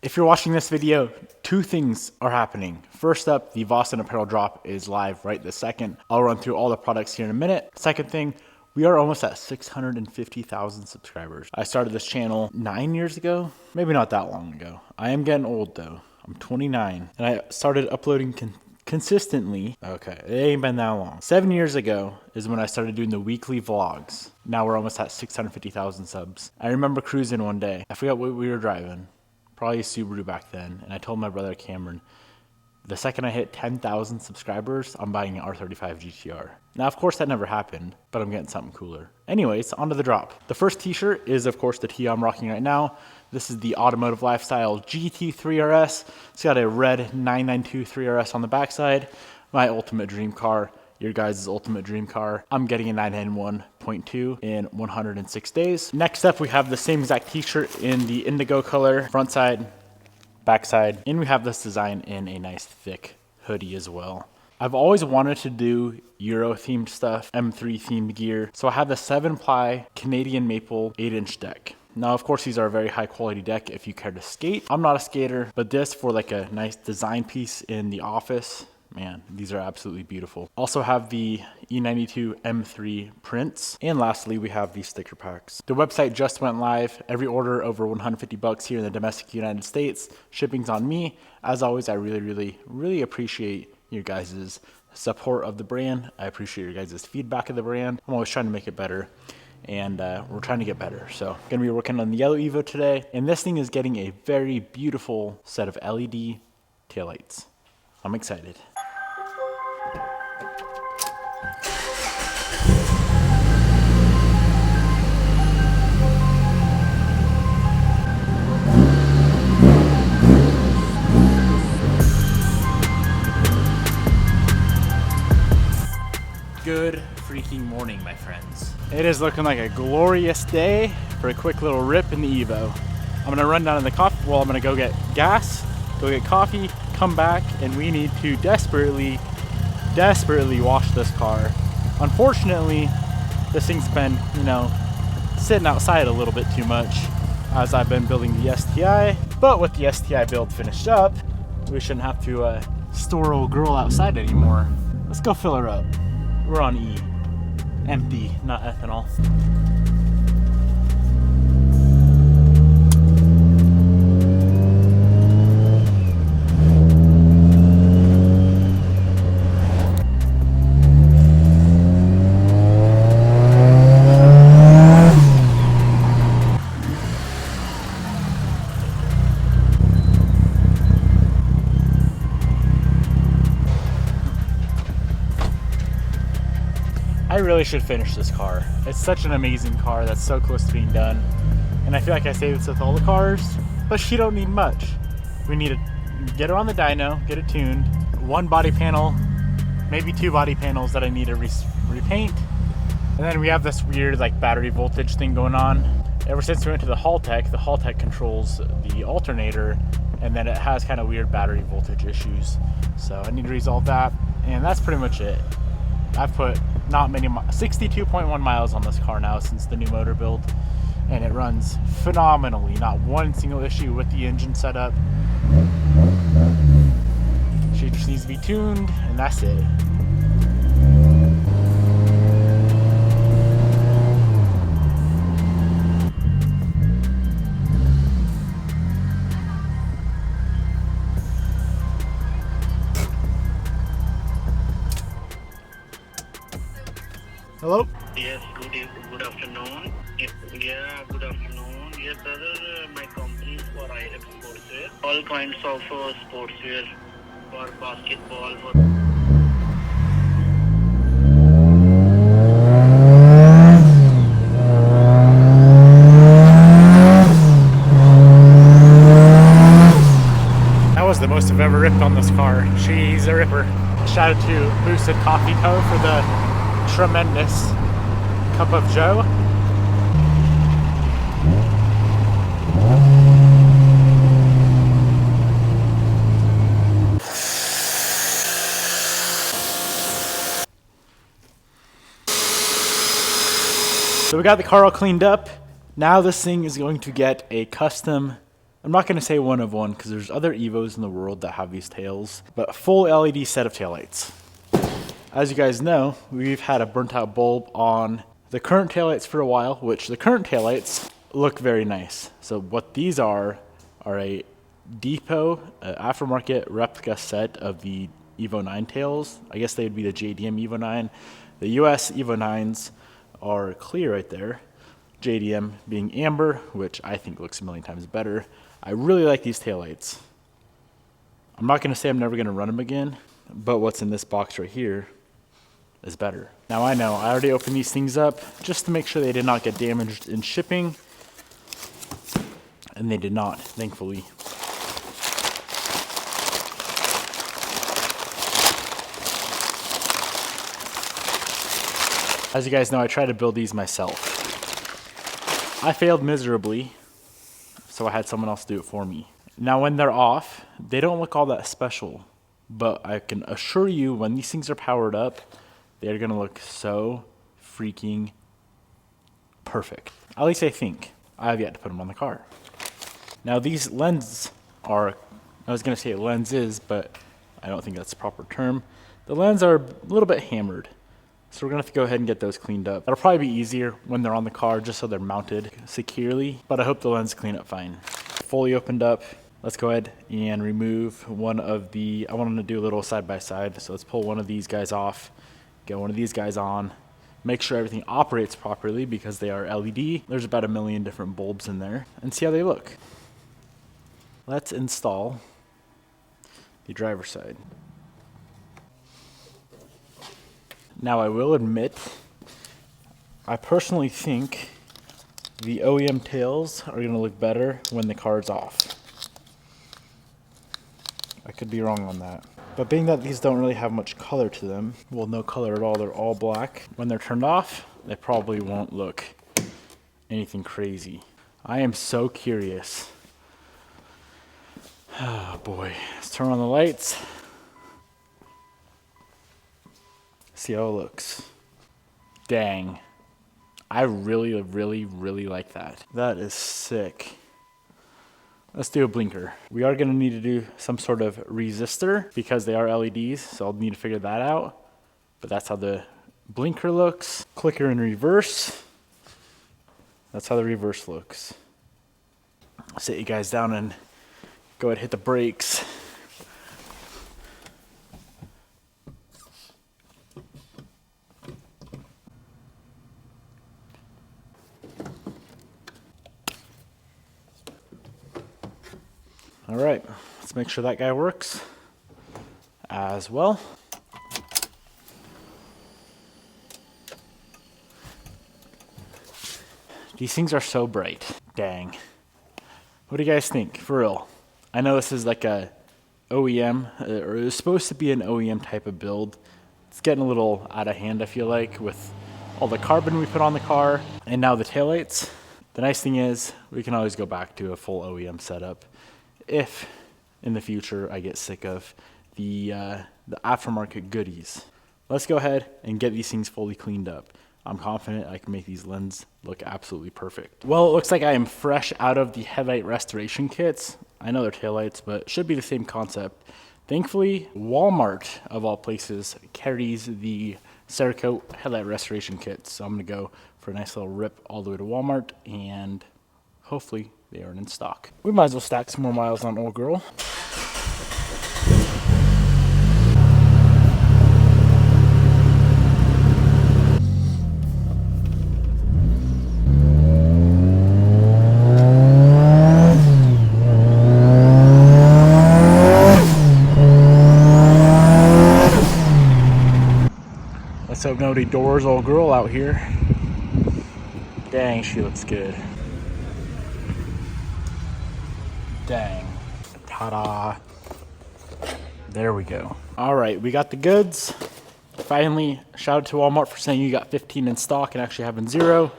If you're watching this video, two things are happening. First up, the Boston Apparel drop is live right this second. I'll run through all the products here in a minute. Second thing, we are almost at 650,000 subscribers. I started this channel 9 years ago, maybe not that long ago. I am getting old though. I'm 29 and I started uploading consistently. Okay, it ain't been that long. 7 years ago is when I started doing the weekly vlogs. Now we're almost at 650,000 subs. I remember cruising one day. I forgot what we were driving. Probably a Subaru back then. And I told my brother Cameron, the second I hit 10,000 subscribers, I'm buying an R35 GTR. Now, of course, that never happened, but I'm getting something cooler. Anyways, on to the drop. The first t-shirt is, of course, the tee I'm rocking right now. This is the Automotive Lifestyle GT3RS. It's got a red 992 3RS on the backside. My ultimate dream car, your guys' ultimate dream car. I'm getting a 991.2 in 106 days. Next up, we have the same exact t-shirt in the indigo color, front side, backside, and we have this design in a nice thick hoodie as well. I've always wanted to do Euro themed stuff, M3 themed gear. So I have the 7-ply Canadian maple 8-inch deck. Now, of course, these are a very high quality deck if you care to skate. I'm not a skater, but this for like a nice design piece in the office, man, these are absolutely beautiful. Also have the E92 M3 prints. And lastly, we have these sticker packs. The website just went live. Every order over 150 bucks here in the domestic United States. Shipping's on me. As always, I really appreciate your guys' support of the brand. I appreciate your guys' feedback of the brand. I'm always trying to make it better. And we're trying to get better. So gonna be working on the yellow Evo today. And this thing is getting a very beautiful set of LED taillights. I'm excited. Good freaking morning, my friends. It is looking like a glorious day for a quick little rip in the Evo. I'm gonna run down to the coffee, well, I'm gonna go get gas, go get coffee, come back, and we need to desperately wash this car. Unfortunately, this thing's been, sitting outside a little bit too much as I've been building the STI. But with the STI build finished up, we shouldn't have to store old girl outside anymore. Let's go fill her up. We're on E. Empty, not ethanol. I really should finish this car. It's such an amazing car that's so close to being done. And I feel like I say this with all the cars, but she don't need much. We need to get her on the dyno, get it tuned, one body panel, maybe two body panels that I need to repaint. And then we have this weird like battery voltage thing going on. Ever since we went to the Haltech controls the alternator, and then it has kind of weird battery voltage issues. So I need to resolve that, and that's pretty much it. I've put not many 62.1 miles on this car now since the new motor build, and it runs phenomenally. Not one single issue with the engine setup. She just needs to be tuned, and that's it. Hello? Yes, good afternoon. Yeah, good afternoon. Yes, brother, my company is for IREP sportswear. All kinds of sportswear for basketball. That was the most I've ever ripped on this car. She's a ripper. Shout out to Boosted Coffee Co. for the tremendous cup of joe. So we got the car all cleaned up. Now this thing is going to get a custom I'm not going to say one of one because there's other Evos in the world that have these tails, but full LED set of taillights. As you guys know, we've had a burnt out bulb on the current taillights for a while, which the current taillights look very nice. So what these are a depot aftermarket replica set of the Evo 9 tails. I guess they would be the JDM Evo 9. The US Evo 9s are clear right there. JDM being amber, which I think looks a million times better. I really like these taillights. I'm not going to say I'm never going to run them again, but what's in this box right here is better. Now I know, I already opened these things up just to make sure they did not get damaged in shipping, and they did not, thankfully. As you guys know, I tried to build these myself. I failed miserably, so I had someone else do it for me. Now when they're off, they don't look all that special, but I can assure you when these things are powered up, they're gonna look so freaking perfect. At least I think. I have yet to put them on the car. Now these lenses are, I was gonna say lenses, but I don't think that's the proper term. The lenses are a little bit hammered. So we're gonna have to go ahead and get those cleaned up. That'll probably be easier when they're on the car just so they're mounted securely, but I hope the lens clean up fine. Fully opened up. Let's go ahead and remove one of the, I wanted to do a little side by side. So let's pull one of these guys off, get one of these guys on, make sure everything operates properly because they are LED. There's about 1 million different bulbs in there, and see how they look. Let's install the driver's side. Now I will admit, I personally think the OEM tails are going to look better when the car is off. I could be wrong on that. But being that these don't really have much color to them, well, no color at all, they're all black. When they're turned off, they probably won't look anything crazy. I am so curious. Oh boy, let's turn on the lights. See how it looks. Dang. I really, really, really like that. That is sick. Let's do a blinker. We are going to need to do some sort of resistor because they are LEDs, so I'll need to figure that out. But that's how the blinker looks. Clicker in reverse. That's how the reverse looks. I'll sit you guys down and go ahead and hit the brakes. All right, let's make sure that guy works as well. These things are so bright. Dang. What do you guys think, for real? I know this is like a OEM, or it was supposed to be an OEM type of build. It's getting a little out of hand, I feel like, with all the carbon we put on the car, and now the taillights. The nice thing is, we can always go back to a full OEM setup if in the future I get sick of the aftermarket goodies. Let's go ahead and get these things fully cleaned up. I'm confident I can make these lenses look absolutely perfect. Well, it looks like I am fresh out of the headlight restoration kits. I know they're taillights, but it should be the same concept. Thankfully, Walmart, of all places, carries the Cerakote headlight restoration kits. So I'm gonna go for a nice little rip all the way to Walmart, and hopefully they aren't in stock. We might as well stack some more miles on old girl. Let's hope nobody doors old girl out here. Dang, she looks good. Dang. Ta-da. There we go. All right, we got the goods. Finally, shout out to Walmart for saying you got 15 in stock and actually having 0.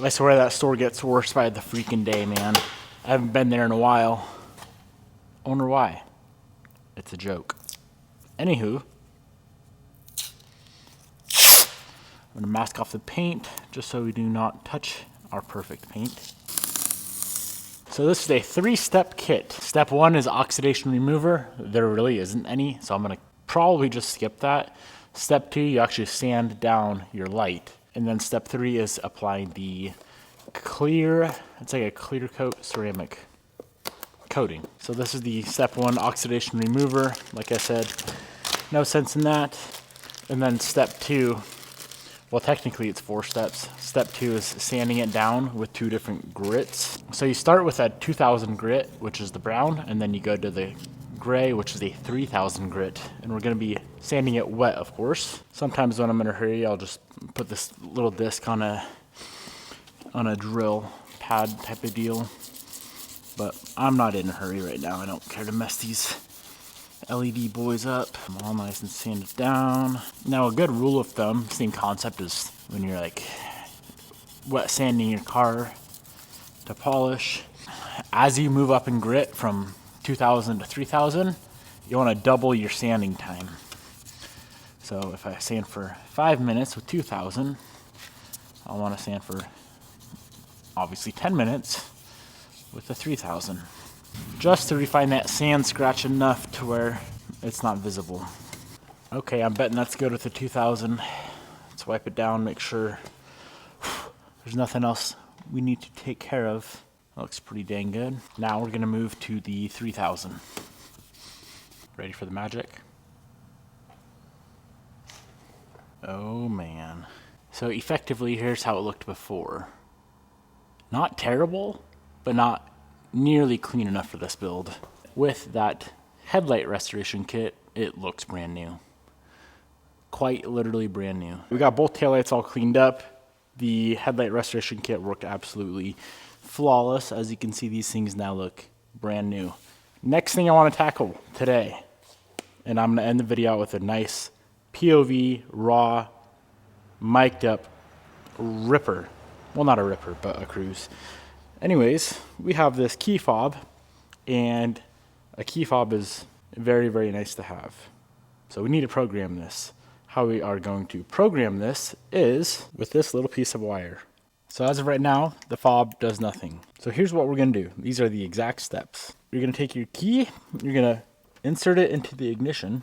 I swear that store gets worse by the freaking day, man. I haven't been there in a while. I wonder why. It's a joke. Anywho, I'm gonna mask off the paint just so we do not touch our perfect paint. So this is a 3-step kit. Step 1 is oxidation remover. There really isn't any, so I'm gonna probably just skip that. Step 2, you actually sand down your light. And then step 3 is applying the clear, it's like a clear coat ceramic coating. So this is the step 1 oxidation remover. Like I said, no sense in that. And then step 2, well, technically it's 4 steps. Step 2 is sanding it down with 2 different grits. So you start with a 2000 grit, which is the brown, and then you go to the gray, which is a 3000 grit. And we're gonna be sanding it wet, of course. Sometimes when I'm in a hurry, I'll just put this little disc on a drill pad type of deal. But I'm not in a hurry right now. I don't care to mess these LED boys up. I'm all nice and sanded down. Now a good rule of thumb, same concept as when you're like wet sanding your car to polish. As you move up in grit from 2000 to 3000, you want to double your sanding time. So if I sand for 5 minutes with 2000, I want to sand for obviously 10 minutes with the 3000. Just to refine that sand scratch enough to where it's not visible. Okay, I'm betting that's good with the 2000. Let's wipe it down, make sure there's nothing else we need to take care of. That looks pretty dang good. Now we're gonna move to the 3000. Ready for the magic? Oh man. So effectively, here's how it looked before. Not terrible, but not nearly clean enough for this build. With that headlight restoration kit, it looks brand new. Quite literally brand new. We got both taillights all cleaned up. The headlight restoration kit worked absolutely flawless. As you can see, these things now look brand new. Next thing I want to tackle today, and I'm going to end the video out with a nice POV, raw, mic'd up ripper. Well, not a ripper, but a cruise. Anyways, we have this key fob, and a key fob is very, very nice to have. So we need to program this. How we are going to program this is with this little piece of wire. So as of right now, the fob does nothing. So here's what we're gonna do. These are the exact steps. You're gonna take your key, you're gonna insert it into the ignition,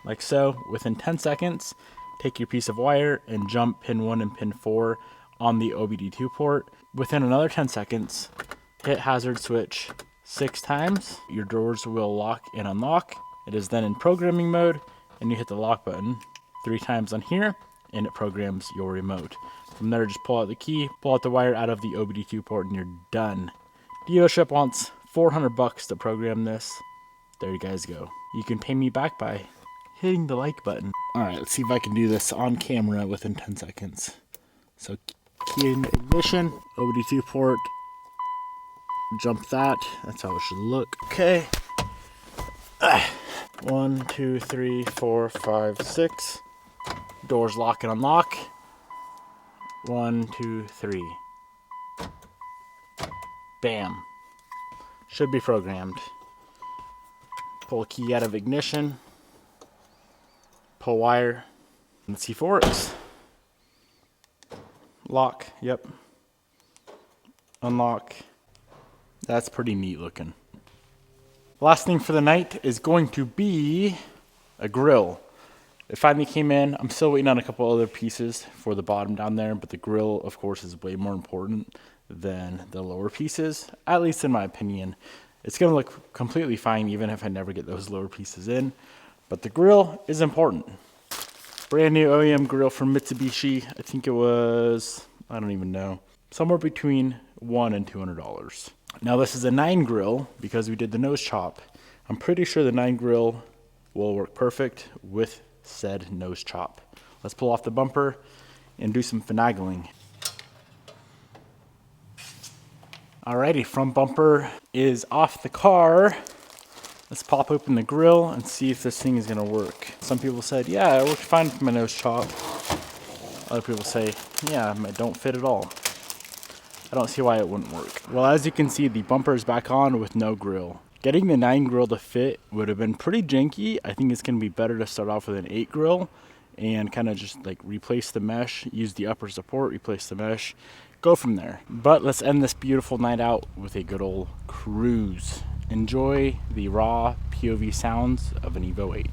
like so. Within 10 seconds, take your piece of wire and jump pin 1 and pin 4 on the OBD2 port. Within another 10 seconds, hit hazard switch 6 times. Your doors will lock and unlock. It is then in programming mode, and you hit the lock button 3 times on here, and it programs your remote. From there, just pull out the key, pull out the wire out of the OBD2 port, and you're done. Dealership wants $400 to program this. There you guys go. You can pay me back by hitting the like button. All right, let's see if I can do this on camera within 10 seconds. So key in ignition, OBD2 port, jump that. That's how it should look. Okay. 1, 2, 3, 4, 5, 6. Doors lock and unlock. 1, 2, 3. Bam. Should be programmed. Pull key out of ignition. Pull wire. Let's see if it works. Lock, yep. Unlock. That's pretty neat looking. Last thing for the night is going to be a grill. It finally came in. I'm still waiting on a couple other pieces for the bottom down there, but the grill, of course, is way more important than the lower pieces, at least in my opinion. It's gonna look completely fine even if I never get those lower pieces in, but the grill is important. Brand new OEM grill from Mitsubishi. I think it was, I don't even know, somewhere between $100 and $200. Now this is a 9 grill because we did the nose chop. I'm pretty sure the 9 grill will work perfect with said nose chop. Let's pull off the bumper and do some finagling. Alrighty, front bumper is off the car. Let's pop open the grill and see if this thing is gonna work. Some people said, yeah, it worked fine with my nose chop. Other people say, yeah, it don't fit at all. I don't see why it wouldn't work. Well, as you can see, the bumper is back on with no grill. Getting the 9 grill to fit would have been pretty janky. I think it's gonna be better to start off with an 8 grill and kind of just like replace the mesh, use the upper support, replace the mesh, go from there. But let's end this beautiful night out with a good old cruise. Enjoy the raw POV sounds of an Evo 8.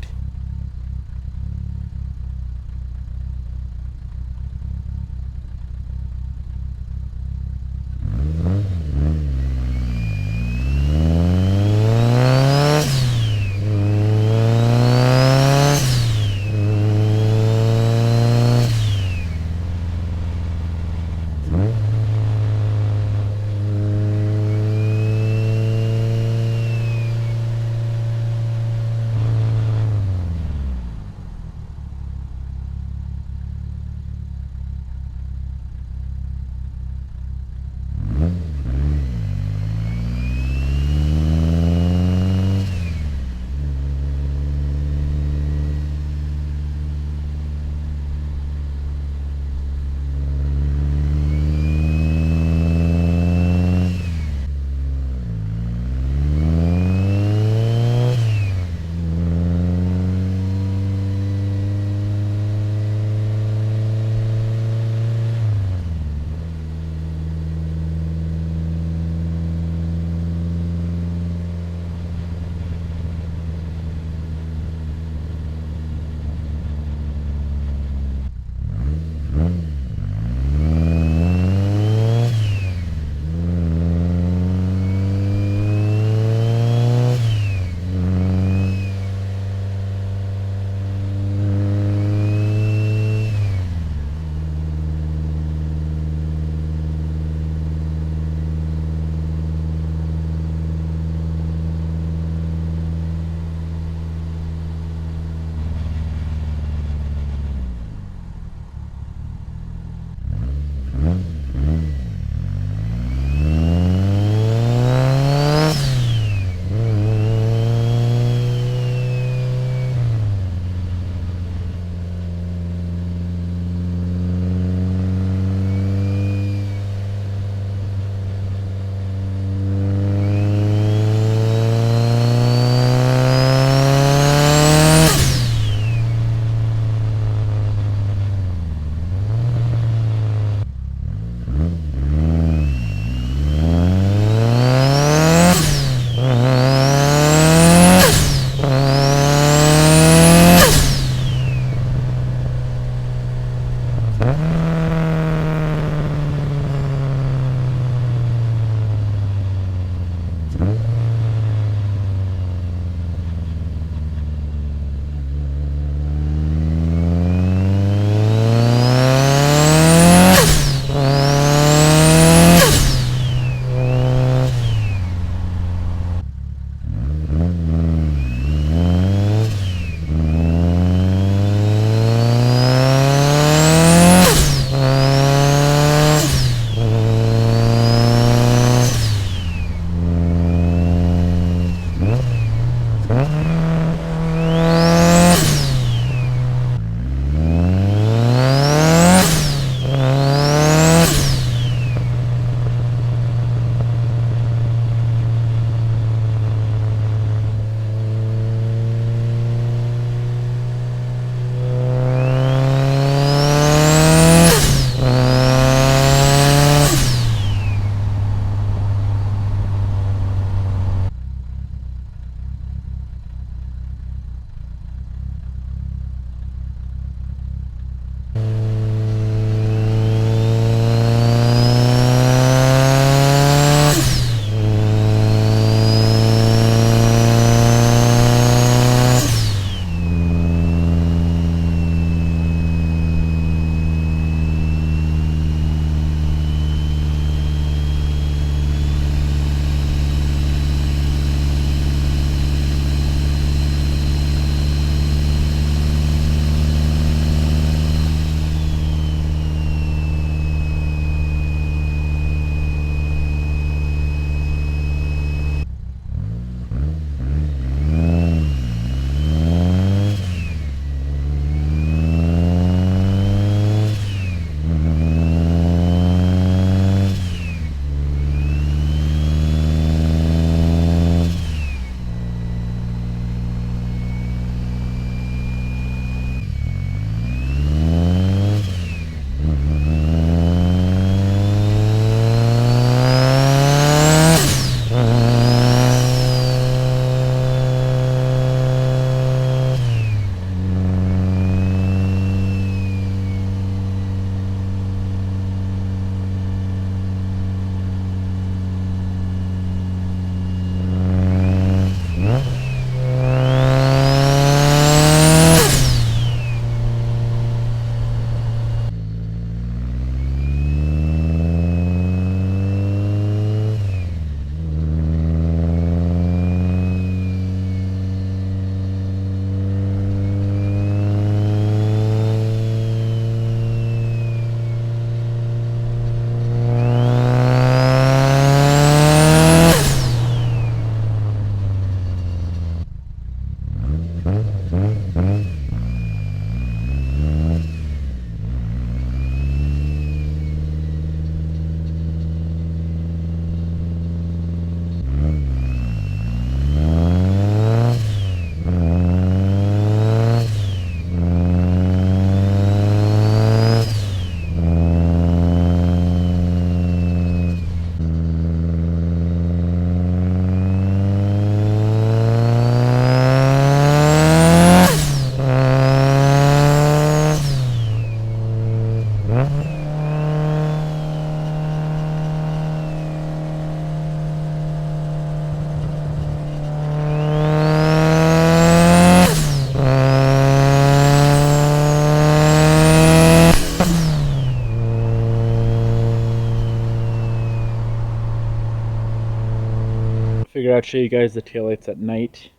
Figured I'd show you guys the taillights at night.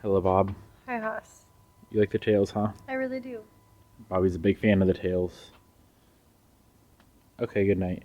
Hello, Bob. Hi, Haas. You like the tails, huh? I really do. Bobby's a big fan of the tails. Okay, good night.